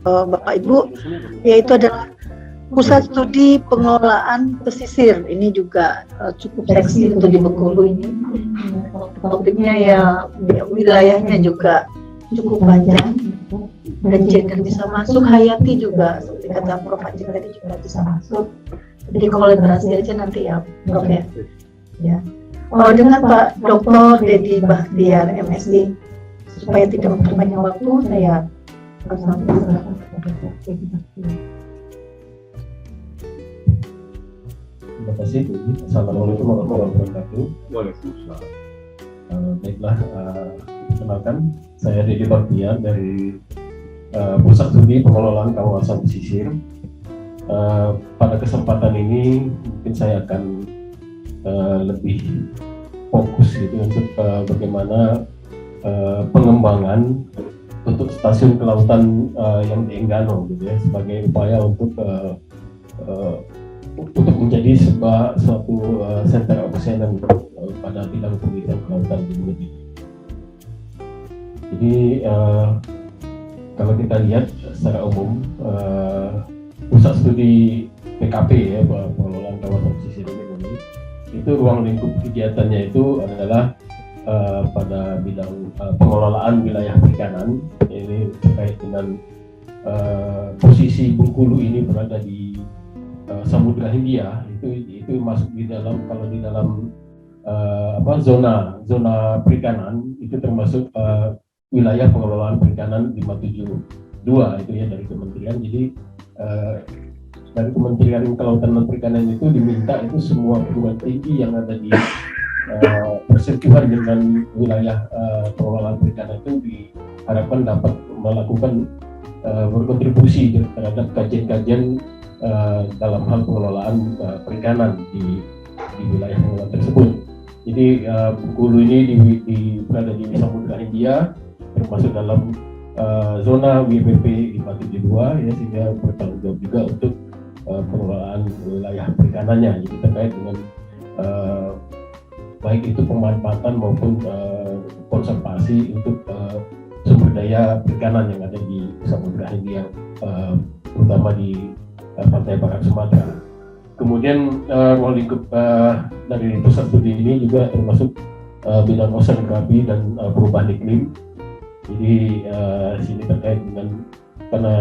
Bapak Ibu, yaitu adalah Pusat Studi Pengelolaan Pesisir. Ini juga cukup seksi untuk di Bengkulu ini. Topiknya ya wilayahnya juga cukup panjang. Dan gender bisa masuk, hayati juga seperti kata Prof. Ajeng tadi juga bisa masuk. Jadi kolaborasi aja nanti ya Prof ya. Ya. Dengan Pak Dr. Dedi Bahtiar MSc, supaya tidak memperpanjang waktu, saya persilakan kepada Dr. Dedi Bahtiar. Terima kasih. Assalamualaikum warahmatullahi wabarakatuh. Waalaikumsalam. Baiklah, perkenalkan saya Dedi Bahtiar dari Pusat Studi Pengelolaan Kawasan Pesisir. Pada kesempatan ini mungkin saya akan lebih fokus gitu untuk bagaimana pengembangan untuk stasiun kelautan yang di Enggano gitu ya, sebagai upaya untuk menjadi suatu center of excellence pada bidang penelitian kelautan di negeri. Jadi kalau kita lihat secara umum pusat studi PKP ya, pengelolaan kawasan pesisir ini, itu ruang lingkup kegiatannya itu adalah pada bidang pengelolaan wilayah perikanan. Ini terkait dengan posisi Bengkulu ini berada di Samudra Hindia, itu masuk di dalam, kalau di dalam zona perikanan itu termasuk wilayah pengelolaan perikanan 572 itu ya dari kementerian. Jadi dari Kementerian Kelautan dan Perikanan itu diminta itu semua perguruan tinggi yang ada di bersentuhan dengan wilayah pengelolaan perikanan itu diharapkan dapat melakukan berkontribusi terhadap kajian-kajian dalam hal pengelolaan perikanan di wilayah pengelolaan tersebut. Jadi Bengkulu ini berada di Samudra Hindia, termasuk dalam zona WPP 572 ya, sehingga bertanggung jawab juga untuk pengelolaan wilayah perikanannya. Jadi terkait dengan baik itu pemanfaatan maupun konservasi untuk sumber daya perikanan yang ada di Samudra Hindia, terutama di pantai barat Sumatera. Kemudian ruang lingkup dari pusat studi ini juga termasuk bidang oceanografi dan perubahan iklim. Jadi sini terkait dengan, karena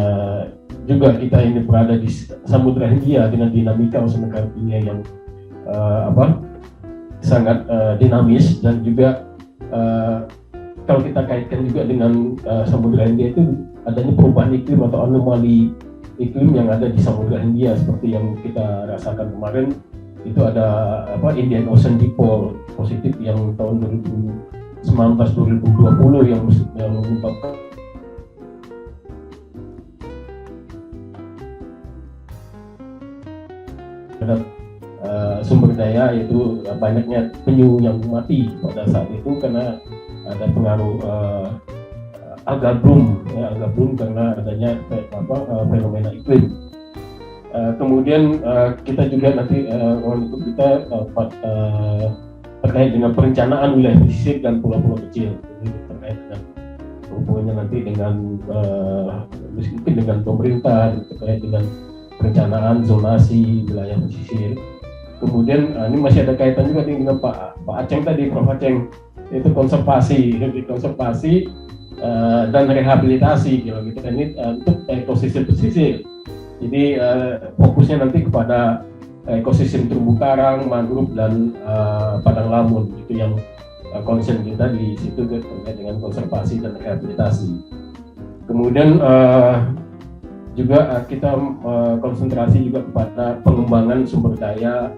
juga kita ini berada di Samudra Hindia dengan dinamika oceanografinya yang sangat dinamis, dan juga kalau kita kaitkan juga dengan Samudra Hindia itu adanya perubahan iklim atau anomali iklim yang ada di Samudra Hindia, seperti yang kita rasakan kemarin itu ada Indian Ocean Dipole positif yang tahun 2019-2020 yang menyebabkan sumber daya, yaitu banyaknya penyu yang mati pada saat itu karena ada pengaruh alga bloom karena adanya fenomena iklim. Kemudian kita juga nanti untuk kita terkait dengan perencanaan wilayah pesisir dan pulau-pulau kecil. Jadi terkait dengan hubungannya nanti dengan mungkin dengan pemerintah, terkait dengan perencanaan zonasi wilayah pesisir. Kemudian ini masih ada kaitan juga dengan Pak Aceng tadi, Prof. Aceng, itu konservasi dan rehabilitasi gitu. Ini untuk ekosistem pesisir. Jadi fokusnya nanti kepada ekosistem terumbu karang, mangrove, dan padang lamun. Itu yang concern kita di situ terkait dengan konservasi dan rehabilitasi. Kemudian juga kita konsentrasi juga kepada pengembangan sumber daya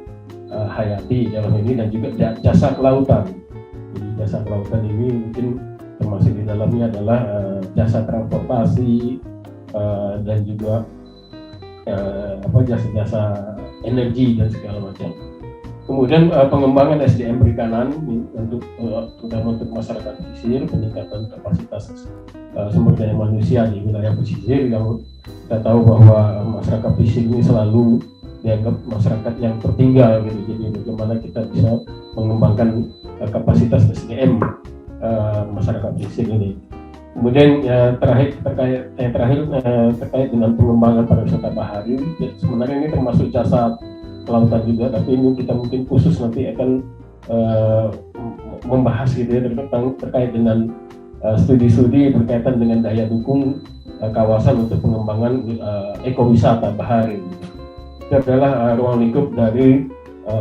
hayati dalam ini, dan juga jasa kelautan. Jadi jasa kelautan ini mungkin termasuk di dalamnya adalah jasa transportasi dan juga jasa-jasa energi dan segala macam. Kemudian pengembangan SDM perikanan terutama untuk masyarakat pesisir, peningkatan kapasitas sumber daya manusia di wilayah pesisir, yang kita tahu bahwa masyarakat pesisir ini selalu dianggap masyarakat yang tertinggal gitu. Jadi bagaimana kita bisa mengembangkan kapasitas SDM masyarakat pesisir ini. Kemudian terkait dengan pengembangan pariwisata bahari, sebenarnya ini termasuk jasa kelautan juga, tapi ini kita mungkin khusus nanti akan membahas gitu ya terkait dengan studi-studi berkaitan dengan daya dukung kawasan untuk pengembangan ekowisata bahari. Itu adalah ruang lingkup dari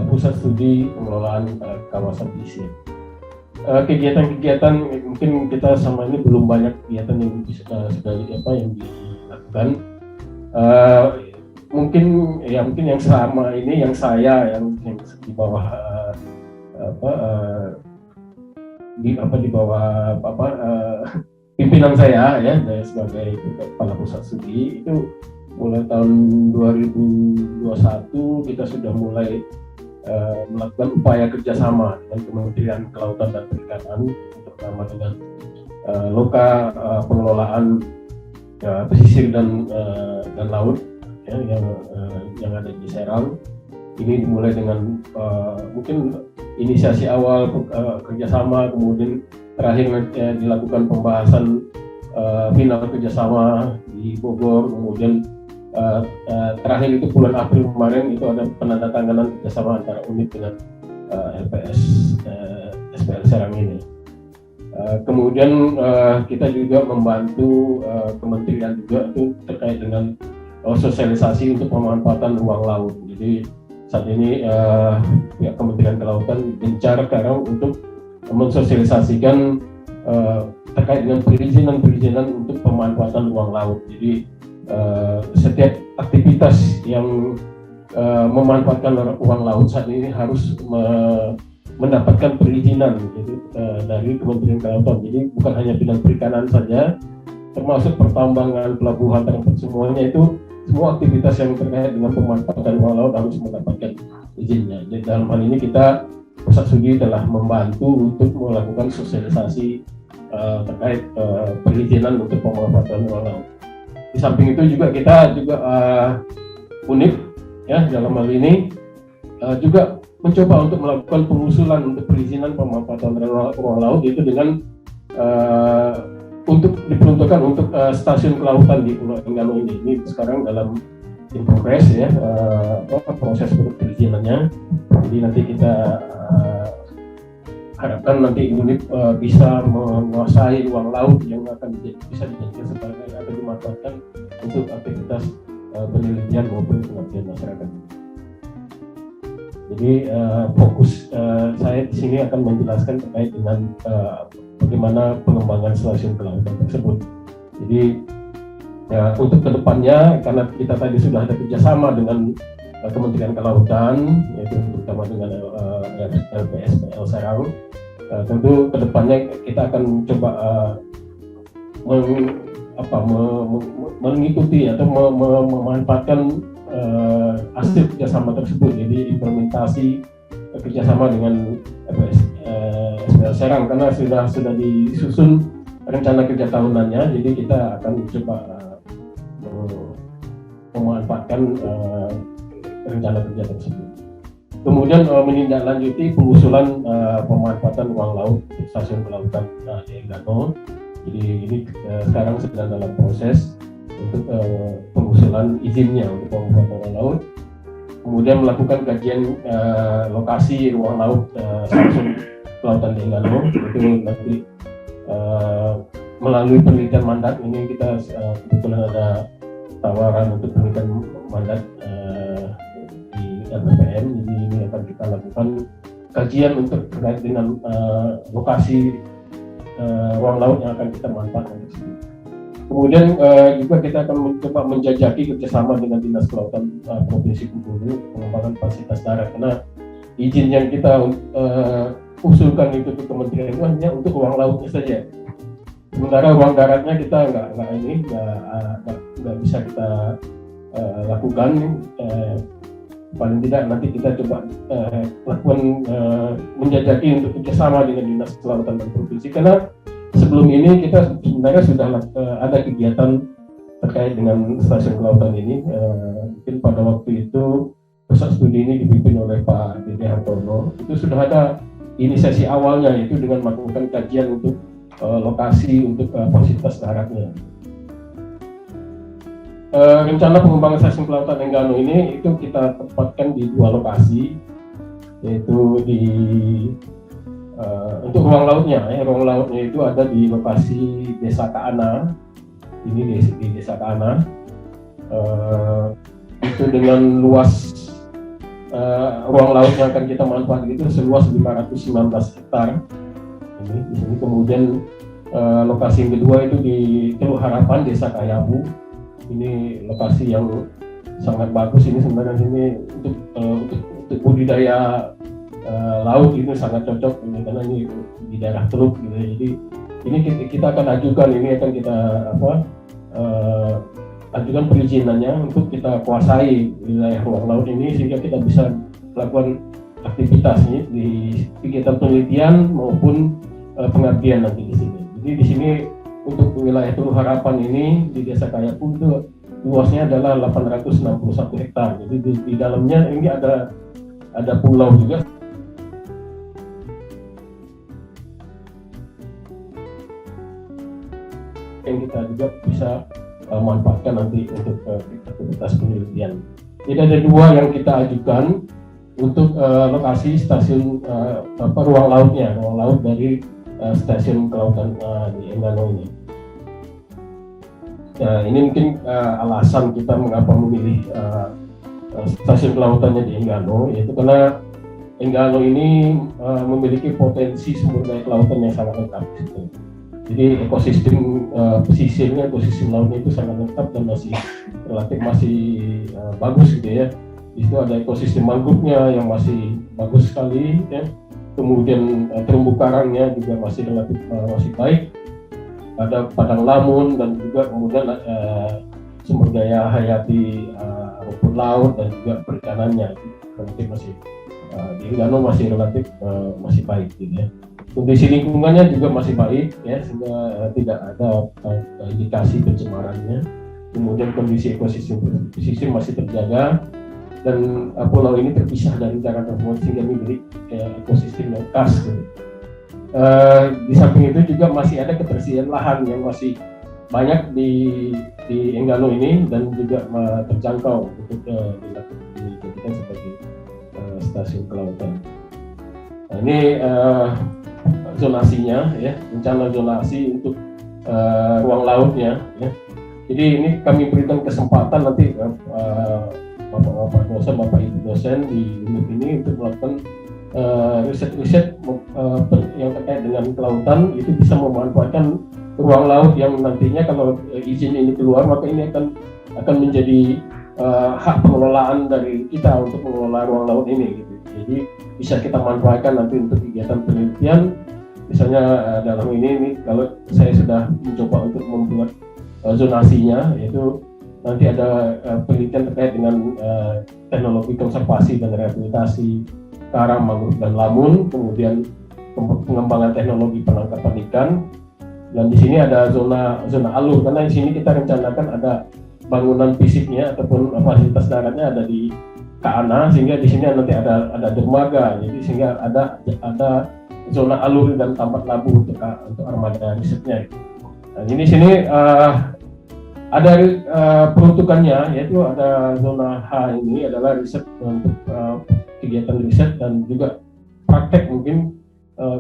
pusat studi pengelolaan kawasan pesisir. Kegiatan-kegiatan mungkin kita sama ini belum banyak kegiatan yang sudah yang dilakukan. Mungkin yang selama ini yang saya yang di bawah di bawah pimpinan saya ya sebagai kepala pusat studi itu mulai tahun 2021 kita sudah mulai melakukan upaya kerjasama dengan Kementerian Kelautan dan Perikanan, terutama dengan loka pengelolaan pesisir dan laut ya, yang ada di Serang. Ini dimulai dengan mungkin inisiasi awal kerjasama, kemudian terakhir dilakukan pembahasan final kerjasama di Bogor, kemudian terakhir itu bulan April kemarin itu ada penandatanganan kerjasama antara UNIP dengan LPS SPL Serang ini. Kemudian kita juga membantu kementerian juga itu terkait dengan sosialisasi untuk pemanfaatan ruang laut. Jadi saat ini pihak Kementerian Kelautan gencar sekarang untuk mensosialisasikan terkait dengan perizinan untuk pemanfaatan ruang laut. Jadi setiap aktivitas yang memanfaatkan ruang laut saat ini harus mendapatkan perizinan dari Kementerian Kelautan. Jadi bukan hanya bidang perikanan saja, termasuk pertambangan, pelabuhan, semuanya itu semua aktivitas yang terkait dengan pemanfaatan ruang laut harus mendapatkan izinnya. Jadi dalam hal ini kita pusat studi telah membantu untuk melakukan sosialisasi terkait perizinan untuk pemanfaatan ruang laut. Di samping itu juga kita UNIP ya dalam hal ini juga mencoba untuk melakukan pengusulan untuk perizinan pemanfaatan ruang laut itu dengan untuk diperuntukkan untuk stasiun kelautan di Pulau Enggano ini. Ini sekarang dalam in progress ya proses perizinannya. Jadi nanti kita harapkan nanti UNIP bisa menguasai ruang laut yang akan bisa dijadikan sebagai atau dimanfaatkan untuk aktivitas penelitian maupun pengabdian masyarakat. Jadi fokus saya di sini akan menjelaskan terkait dengan bagaimana pengembangan stasiun kelautan tersebut. Jadi untuk kedepannya karena kita tadi sudah ada kerjasama dengan Kementerian Kelautan, yaitu terutama dengan LPSPL Serang. Tentu kedepannya kita akan coba mengikuti atau memanfaatkan hasil kerjasama tersebut. Jadi implementasi kerjasama dengan SPL Serang karena sudah disusun rencana kerja tahunannya. Jadi kita akan coba memanfaatkan rencana kerja tersebut. Kemudian menindaklanjuti pengusulan pemanfaatan ruang laut di stasiun kelautan di Enggano. Jadi ini sekarang sedang dalam proses untuk pengusulan izinnya untuk pemanfaatan ruang laut. Kemudian melakukan kajian lokasi ruang laut stasiun kelautan di Enggano. Itu nanti melalui penelitian mandat ini kita kebetulan ada tawaran untuk penelitian mandat di LPPM. Jadi ini akan kita lakukan kajian untuk terkait dengan lokasi ruang laut yang akan kita manfaatkan tersebut. Kemudian juga kita akan mencoba menjajaki kerjasama dengan Dinas Kelautan Provinsi Bengkulu pengembangan fasilitas darat, karena izin yang kita usulkan itu ke kementerian itu hanya untuk ruang lautnya saja. Sementara ruang daratnya kita nggak bisa kita lakukan. Paling tidak nanti kita coba lakukan menjajaki untuk kerjasama dengan Dinas Kelautan dan Provinsi, karena sebelum ini kita sebenarnya sudah ada kegiatan terkait dengan stasiun kelautan ini. Mungkin pada waktu itu pusat studi ini dipimpin oleh Pak Dede Hartono. Itu sudah ada inisiasi awalnya, yaitu dengan melakukan kajian untuk lokasi untuk fasilitas daratnya. Rencana pengembangan stasiun kelautan Enggano ini itu kita tempatkan di 2 lokasi, yaitu di untuk ruang lautnya. Ruang lautnya itu ada di lokasi Desa Kaana, ini di Desa Kaana, itu dengan luas ruang laut yang akan kita manfaatkan itu seluas 519 hektar. Ini di sini. Kemudian lokasi yang kedua itu di Teluk Harapan, Desa Kayabu. Ini lokasi yang sangat bagus. Ini sebenarnya ini untuk budidaya laut itu sangat cocok ini, karena ini di daerah Teluk gitu. Jadi ini kita akan ajukan, ini akan kita ajukan perizinannya untuk kita kuasai wilayah ruang laut ini, sehingga kita bisa melakukan aktivitas ini di kegiatan penelitian maupun pengabdian nanti di sini. Jadi di sini untuk wilayah Teluk Harapan ini di Desa Kayabu itu luasnya adalah 861 hektar. Jadi di dalamnya ini ada pulau juga. Yang kita juga bisa manfaatkan nanti untuk aktivitas penelitian. Jadi ada 2 yang kita ajukan untuk lokasi stasiun ruang laut dari stasiun kelautan di Enggano ini. Nah, ini mungkin alasan kita mengapa memilih stasiun kelautannya di Enggano, yaitu karena Enggano ini memiliki potensi sumber daya kelautan yang sangat lengkap. Jadi ekosistem pesisirnya, ekosistem lautnya itu sangat lengkap dan masih bagus gitu ya. Di situ ada ekosistem mangrove-nya yang masih bagus sekali ya. Kemudian terumbu karangnya juga masih relatif masih baik. Ada padang lamun dan juga kemudian sumber daya hayati rumput laut dan juga perikanannya relatif masih di Enggano masih relatif masih baik gitu ya. Kondisi lingkungannya juga masih baik ya, sehingga tidak ada indikasi pencemarannya. Kemudian kondisi ekosistem pesisir masih terjaga, dan pulau ini terpisah dari daratan laut sehingga memiliki ekosistem yang khas gitu. Di samping itu juga masih ada ketersediaan lahan yang masih banyak di Enggano ini dan juga terjangkau untuk dijadikan sebagai stasiun kelautan. Nah, ini zonasinya ya, rencana zonasi untuk ruang lautnya ya. Jadi ini kami berikan kesempatan nanti Bapak dosen, Bapak Ibu dosen di unit ini untuk melakukan riset-riset yang terkait dengan kelautan, itu bisa memanfaatkan ruang laut yang nantinya kalau izin ini keluar, maka ini akan menjadi hak pengelolaan dari kita untuk mengelola ruang laut ini gitu. Jadi bisa kita manfaatkan nanti untuk kegiatan penelitian. Misalnya dalam ini kalau saya sudah mencoba untuk membuat zonasinya, yaitu nanti ada penelitian terkait dengan teknologi konservasi dan rehabilitasi karang, mangrove dan lamun, kemudian pengembangan teknologi penangkapan ikan, dan di sini ada zona alur, karena di sini kita rencanakan ada bangunan fisiknya ataupun fasilitas daratnya ada di Kaana, sehingga di sini nanti ada dermaga, jadi sehingga ada zona alur dan tempat labuh untuk armada risetnya. Nah, ini sini ada peruntukannya, yaitu ada zona H ini adalah riset untuk kegiatan riset dan juga praktek mungkin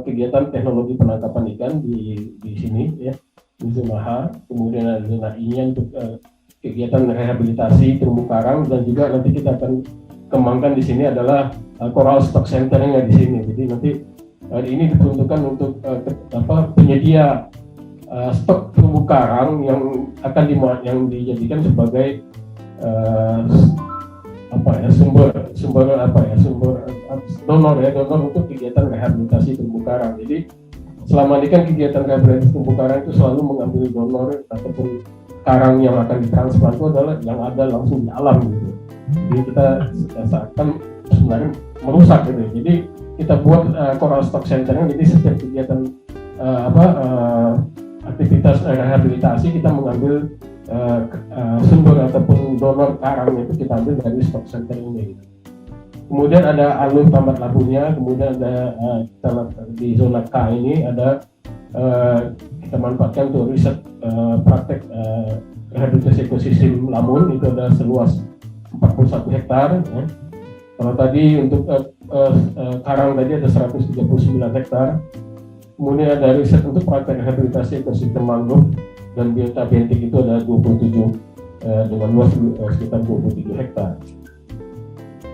kegiatan teknologi penangkapan ikan di sini ya, di zona H. Kemudian ada zona I-nya untuk kegiatan rehabilitasi terumbu karang, dan juga nanti kita akan kembangkan di sini adalah coral stock center-nya di sini. Jadi nanti ini diperuntukkan untuk penyedia stok terumbu karang yang akan dijadikan sebagai sumber donor untuk kegiatan rehabilitasi terumbu karang. Jadi selama ini kan kegiatan rehabilitasi terumbu karang itu selalu mengambil donor ataupun karang yang akan ditransplant itu adalah yang ada langsung di alam gitu. Jadi kita seakan sebenarnya merusak gitu. Jadi kita buat coral stock center, jadi setiap kegiatan aktivitas rehabilitasi kita mengambil sumber ataupun donor karang itu kita ambil dari stock center ini gitu. Kemudian ada alur tambat labuhnya, kemudian ada di zona K ini ada kita manfaatkan untuk riset praktek rehabilitasi ekosistem Lamun. Itu ada seluas 41 hektar. Ya. Kalau tadi untuk karang tadi ada 139 hektar. Kemudian ada riset untuk praktek rehabilitasi ekosistem mangrove dan biota bentik itu ada 27 dengan luas sekitar 27 hektar.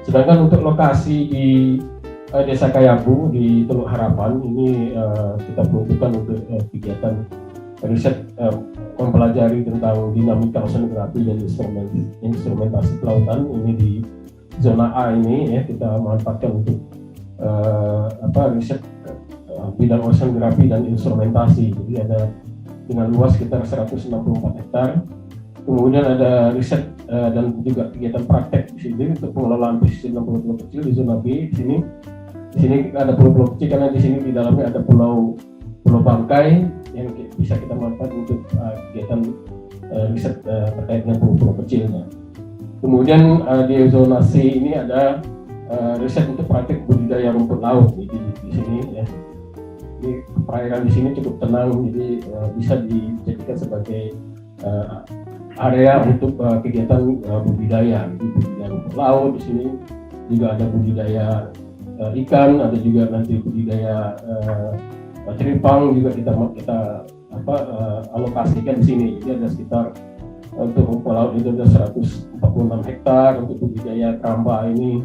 Sedangkan untuk lokasi di Desa Kayabu di Teluk Harapan ini kita peruntukkan untuk kegiatan riset mempelajari tentang dinamika oceanografi dan instrumentasi kelautan. Ini di zona A ini ya, kita manfaatkan untuk riset bidang oceanografi dan instrumentasi. Jadi ada dengan luas sekitar 164 hektar. Kemudian ada riset dan juga kegiatan praktek di sini untuk pengelolaan pesisir dan pulau-pulau kecil di zona B. Di sini ada pulau-pulau kecil karena di sini di dalamnya ada pulau bangkai yang bisa kita manfaatkan untuk kegiatan riset terkait dengan pulau-pulau kecilnya. Kemudian di zona C ini ada riset untuk praktek budidaya rumput laut di sini ya. Jadi perairan di sini cukup tenang, jadi bisa dijadikan sebagai area untuk kegiatan budidaya. Jadi budidaya rumput laut di sini juga ada budidaya ikan, ada juga nanti budidaya teripang juga kita alokasikan di sini. Jadi ada sekitar untuk rumput laut itu ada 146 hektar, untuk budidaya keramba ini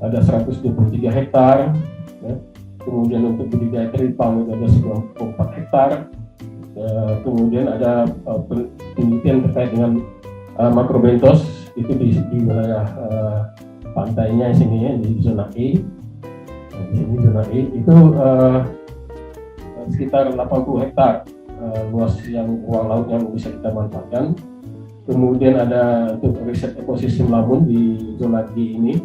ada 123 hektar. Ya. Kemudian untuk budidaya teripang itu ada 94 hektar. Kemudian ada penelitian terkait dengan makrobentos itu di wilayah pantainya sini ya, di zona E. Di sini zona E itu sekitar 80 hektar luas yang ruang laut yang bisa kita manfaatkan. Kemudian ada untuk riset ekosistem Lamun di zona G ini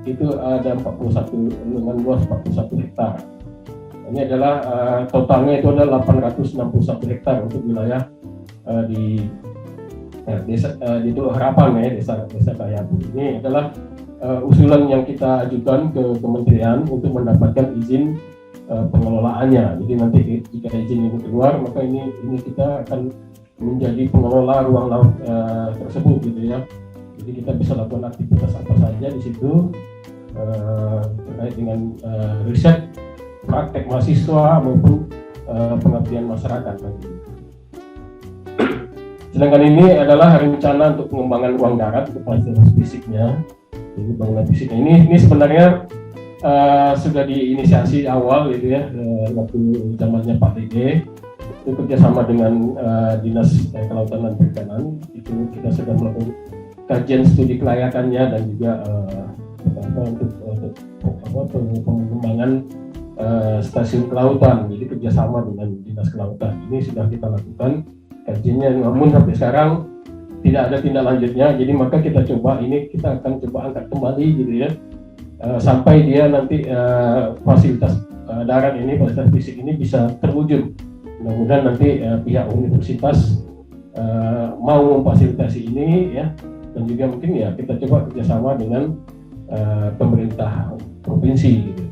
itu ada 41 dengan luas 41 hektar. Ini adalah totalnya itu adalah 861 hektar untuk wilayah di desa di Teluk Harapan ya, desa Kayabu. Ini adalah usulan yang kita ajukan ke kementerian untuk mendapatkan izin pengelolaannya. Jadi nanti jika izin ini keluar, maka ini kita akan menjadi pengelola ruang laut tersebut gitu ya. Jadi kita bisa lakukan aktivitas apa saja di situ terkait dengan riset, praktek mahasiswa maupun pengabdian masyarakat nanti. Sedangkan ini adalah rencana untuk pengembangan ruang darat untuk fasilitas fisiknya. Ini bangunan fisiknya ini sebenarnya sudah diinisiasi awal gitu ya, waktu zamannya Pak Dede. Itu kerjasama dengan Dinas Kelautan dan Perikanan. Itu kita sudah melakukan kajian studi kelayakannya dan juga untuk pengembangan stasiun kelautan. Jadi kerjasama dengan Dinas Kelautan. Ini sudah kita lakukan kajiannya, namun sampai sekarang tidak ada tindak lanjutnya. Jadi maka kita akan coba angkat kembali gitu ya, sampai dia nanti fasilitas darat ini, fasilitas fisik ini bisa terwujud. Mudah-mudahan nanti pihak universitas mau memfasilitasi ini ya, dan juga mungkin ya kita coba kerjasama dengan pemerintah provinsi gitu.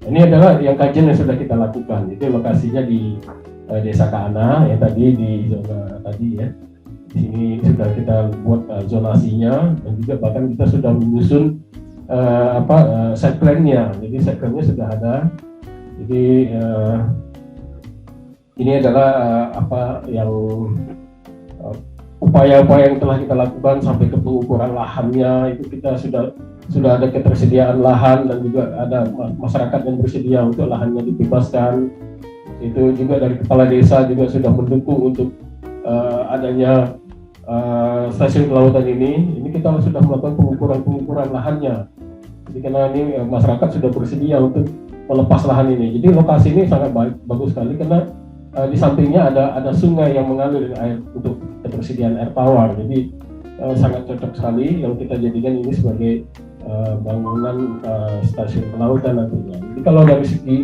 Ini adalah yang kajian yang sudah kita lakukan. Itu lokasinya di Desa Kaana ya, tadi di zona tadi ya. Di sini sudah kita buat zonasinya, dan juga bahkan kita sudah menyusun site plan-nya. Jadi site plan-nya sudah ada. Jadi ini adalah upaya-upaya yang telah kita lakukan sampai ke pengukuran lahannya. Itu kita sudah ada ketersediaan lahan, dan juga ada masyarakat yang bersedia untuk lahannya dibebaskan. Itu juga dari kepala desa juga sudah mendukung untuk adanya stasiun kelautan ini. Ini kita sudah melakukan pengukuran lahannya. Jadi karena ini masyarakat sudah bersedia untuk melepas lahan ini. Jadi lokasi ini sangat bagus sekali karena di sampingnya ada sungai yang mengalir air untuk ketersediaan air tawar. Jadi sangat cocok sekali yang kita jadikan ini sebagai bangunan stasiun kelautan nantinya. Jadi kalau dari segi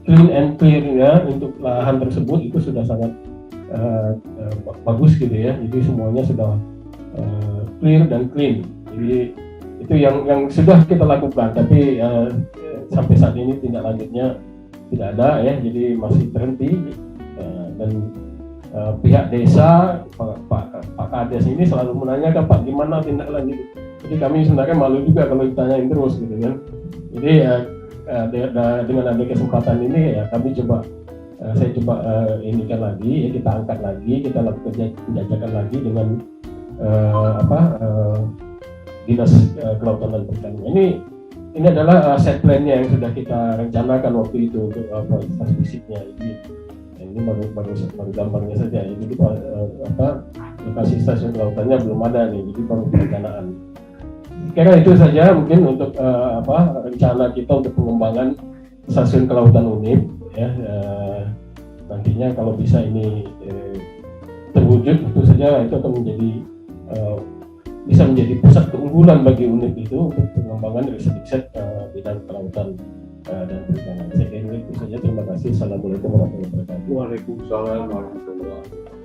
clean and clear-nya untuk lahan tersebut itu sudah sangat bagus gitu ya. Jadi semuanya sudah clear dan clean. Jadi itu yang sudah kita lakukan, tapi sampai saat ini tindak lanjutnya tidak ada ya. Jadi masih terhenti. dan pihak desa Pak Kades ini selalu menanyakan, Pak gimana tindak lanjut. Jadi kami sebenarnya malu juga kalau ditanyain terus gitu kan. Jadi dengan ada kesempatan ini ya kami coba saya coba inikan lagi, ya, kita angkat lagi, kita lakukan penjajakan lagi dengan Dinas Kelautan dan Perikanan. Ini adalah set plan-nya yang sudah kita rencanakan waktu itu untuk fasilitas fisiknya. Ini baru gambarnya saja. Jadi lokasi stasiun kelautannya belum ada nih, jadi baru perencanaan. Kira itu saja mungkin untuk rencana kita untuk pengembangan stasiun kelautan Unip. Ya, nantinya kalau bisa ini terwujud, tentu saja itu akan menjadi bisa menjadi pusat keunggulan bagi Unip itu untuk pengembangan riset bidang kelautan dan perikanan. Saya kira itu saja. Terima kasih. Assalamualaikum warahmatullahi wabarakatuh. Waalaikumsalam warahmatullahi wabarakatuh.